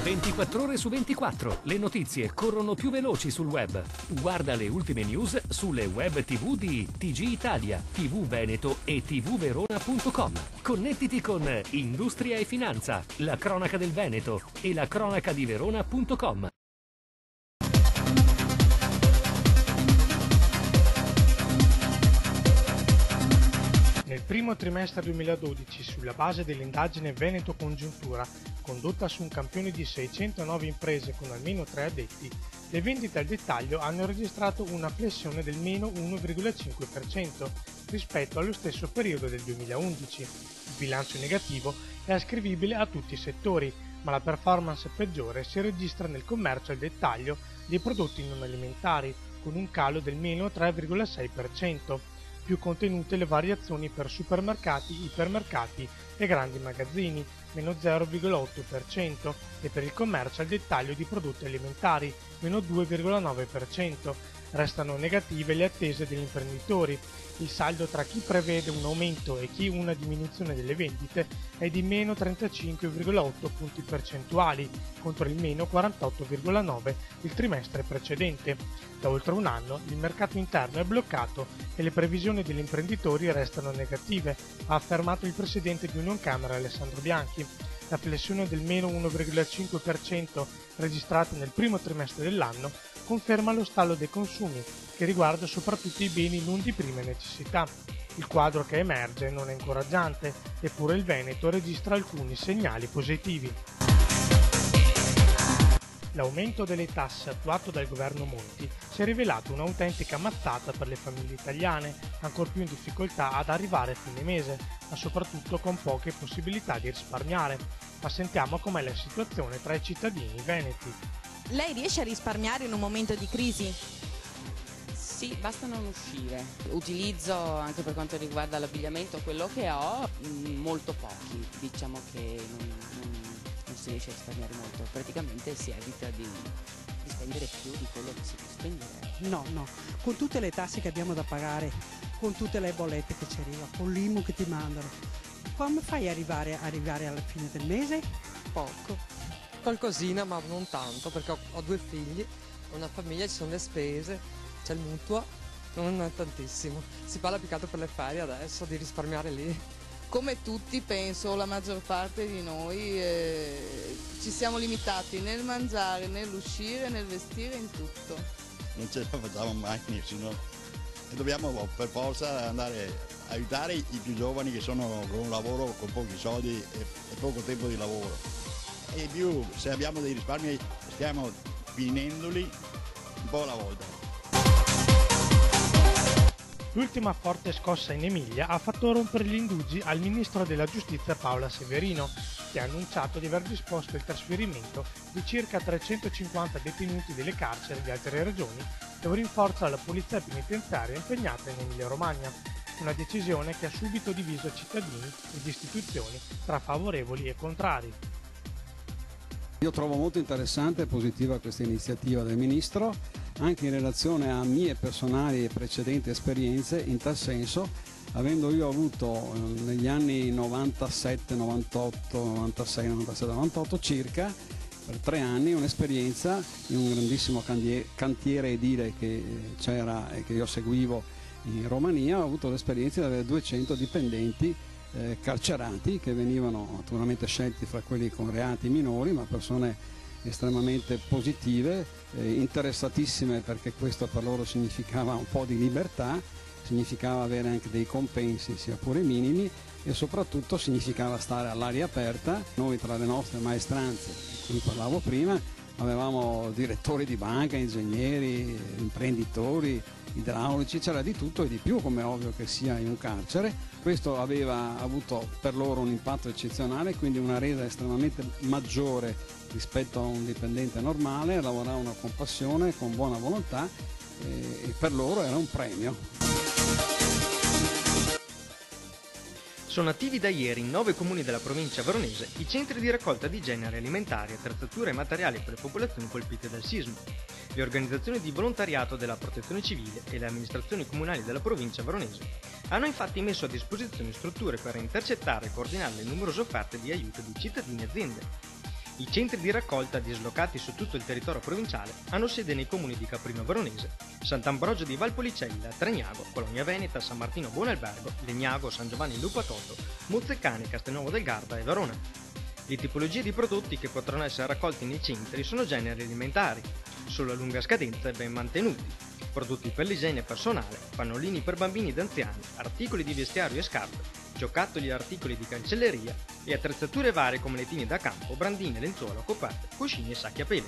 24 ore su 24, le notizie corrono più veloci sul web. Guarda le ultime news sulle web TV di TG Italia, TV Veneto e tvverona.com. Connettiti con Industria e Finanza, la cronaca del Veneto e la cronaca di Verona.com. Nel primo trimestre 2012, sulla base dell'indagine Veneto Congiuntura, condotta su un campione di 609 imprese con almeno 3 addetti, le vendite al dettaglio hanno registrato una flessione del meno 1,5% rispetto allo stesso periodo del 2011. Il bilancio negativo è ascrivibile a tutti i settori, ma la performance peggiore si registra nel commercio al dettaglio dei prodotti non alimentari, con un calo del meno 3,6%. Più contenute le variazioni per supermercati, ipermercati e grandi magazzini, meno 0,8%, e per il commercio al dettaglio di prodotti alimentari, meno 2,9%. Restano negative le attese degli imprenditori. Il saldo tra chi prevede un aumento e chi una diminuzione delle vendite è di meno 35,8 punti percentuali contro il meno 48,9 il trimestre precedente. Da oltre un anno il mercato interno è bloccato e le previsioni degli imprenditori restano negative, ha affermato il presidente di Unioncamere Alessandro Bianchi. La flessione del meno 1,5% registrata nel primo trimestre dell'anno conferma lo stallo dei consumi, che riguarda soprattutto i beni non di prima necessità. Il quadro che emerge non è incoraggiante, eppure il Veneto registra alcuni segnali positivi. L'aumento delle tasse attuato dal governo Monti si è rivelato un'autentica mazzata per le famiglie italiane, ancor più in difficoltà ad arrivare a fine mese, ma soprattutto con poche possibilità di risparmiare. Ma sentiamo com'è la situazione tra i cittadini veneti. Lei riesce a risparmiare in un momento di crisi? Sì, basta non uscire. Utilizzo anche per quanto riguarda l'abbigliamento quello che ho, molto pochi, diciamo che non si riesce a risparmiare molto, praticamente si evita di spendere più di quello che si può spendere. No, con tutte le tasse che abbiamo da pagare, con tutte le bollette che ci arrivano, con l'IMU che ti mandano, come fai a arrivare alla fine del mese? Poco. Qualcosina, ma non tanto, perché ho 2 figli, una famiglia, ci sono le spese, c'è il mutuo, non è tantissimo. Si parla più che altro per le ferie adesso, di risparmiare lì. Come tutti, penso, la maggior parte di noi ci siamo limitati nel mangiare, nell'uscire, nel vestire, in tutto. Non ce la facciamo mai nessuno e dobbiamo per forza andare a aiutare i più giovani che sono con un lavoro con pochi soldi e poco tempo di lavoro. E più, se abbiamo dei risparmi, stiamo finendoli un po' alla volta. L'ultima forte scossa in Emilia ha fatto rompere gli indugi al ministro della giustizia Paola Severino, che ha annunciato di aver disposto il trasferimento di circa 350 detenuti delle carceri di altre regioni e un rinforzo alla polizia penitenziaria impegnata in Emilia-Romagna. Una decisione che ha subito diviso cittadini ed istituzioni tra favorevoli e contrari. Io trovo molto interessante e positiva questa iniziativa del Ministro, anche in relazione a mie personali e precedenti esperienze in tal senso, avendo io avuto negli anni 97, 98, 96, 97, 98 circa, per 3 anni, un'esperienza in un grandissimo cantiere edile che c'era e che io seguivo in Romania. Ho avuto l'esperienza di avere 200 dipendenti carcerati che venivano naturalmente scelti fra quelli con reati minori, ma persone estremamente positive, interessatissime, perché questo per loro significava un po' di libertà, significava avere anche dei compensi sia pure minimi e soprattutto significava stare all'aria aperta. Noi tra le nostre maestranze, di cui parlavo prima, avevamo direttori di banca, ingegneri, imprenditori, idraulici, c'era di tutto e di più, come è ovvio che sia in un carcere. Questo aveva avuto per loro un impatto eccezionale, quindi una resa estremamente maggiore rispetto a un dipendente normale. Lavoravano con passione, con buona volontà e per loro era un premio. Sono attivi da ieri in 9 comuni della provincia veronese i centri di raccolta di generi alimentari, attrezzature e materiali per le popolazioni colpite dal sisma. Le organizzazioni di volontariato della Protezione Civile e le amministrazioni comunali della provincia veronese hanno infatti messo a disposizione strutture per intercettare e coordinare le numerose offerte di aiuto di cittadini e aziende. I centri di raccolta dislocati su tutto il territorio provinciale hanno sede nei comuni di Caprino Veronese, Sant'Ambrogio di Valpolicella, Tragnago, Colonia Veneta, San Martino Buonalbergo, Legnago, San Giovanni Lupatondo, Mozzecane, Castelnuovo del Garda e Verona. Le tipologie di prodotti che potranno essere raccolti nei centri sono generi alimentari, solo a lunga scadenza e ben mantenuti, prodotti per l'igiene personale, pannolini per bambini ed anziani, articoli di vestiario e scarpe, giocattoli e articoli di cancelleria e attrezzature varie come lettini da campo, brandine, lenzuola, coperte, cuscini e sacchi a pelo.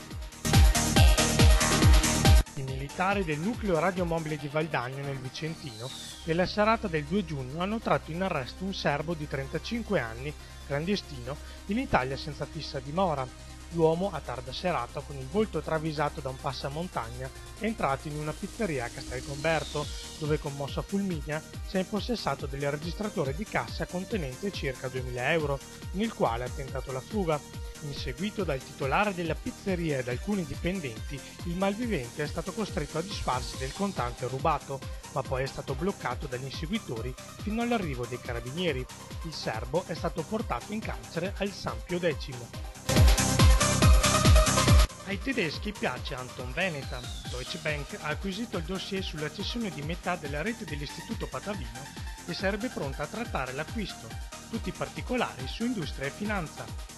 I militari del nucleo radiomobile di Valdagno nel Vicentino nella serata del 2 giugno hanno tratto in arresto un serbo di 35 anni, clandestino, in Italia senza fissa dimora. L'uomo, a tarda serata, con il volto travisato da un passamontagna, è entrato in una pizzeria a Castelgomberto, dove con mossa fulminea si è impossessato del registratore di cassa contenente circa 2000 euro, con il quale ha tentato la fuga. Inseguito dal titolare della pizzeria e da alcuni dipendenti, il malvivente è stato costretto a disfarsi del contante rubato, ma poi è stato bloccato dagli inseguitori fino all'arrivo dei carabinieri. Il serbo è stato portato in carcere al San Pio X. Ai tedeschi piace Anton Veneta. Deutsche Bank ha acquisito il dossier sulla cessione di metà della rete dell'Istituto Patavino e sarebbe pronta a trattare l'acquisto. Tutti i particolari su Industria e Finanza.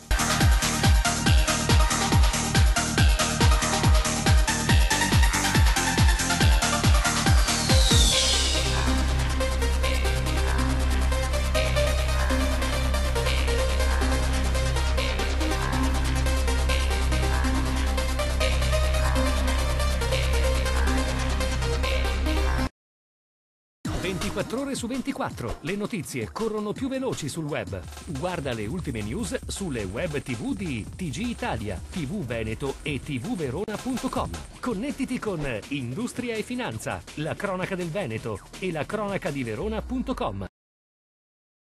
Ore su 24, le notizie corrono più veloci sul web. Guarda le ultime news sulle web TV di TG Italia, TV Veneto e tvverona.com. Connettiti con Industria e Finanza, la cronaca del Veneto e la cronaca di Verona.com.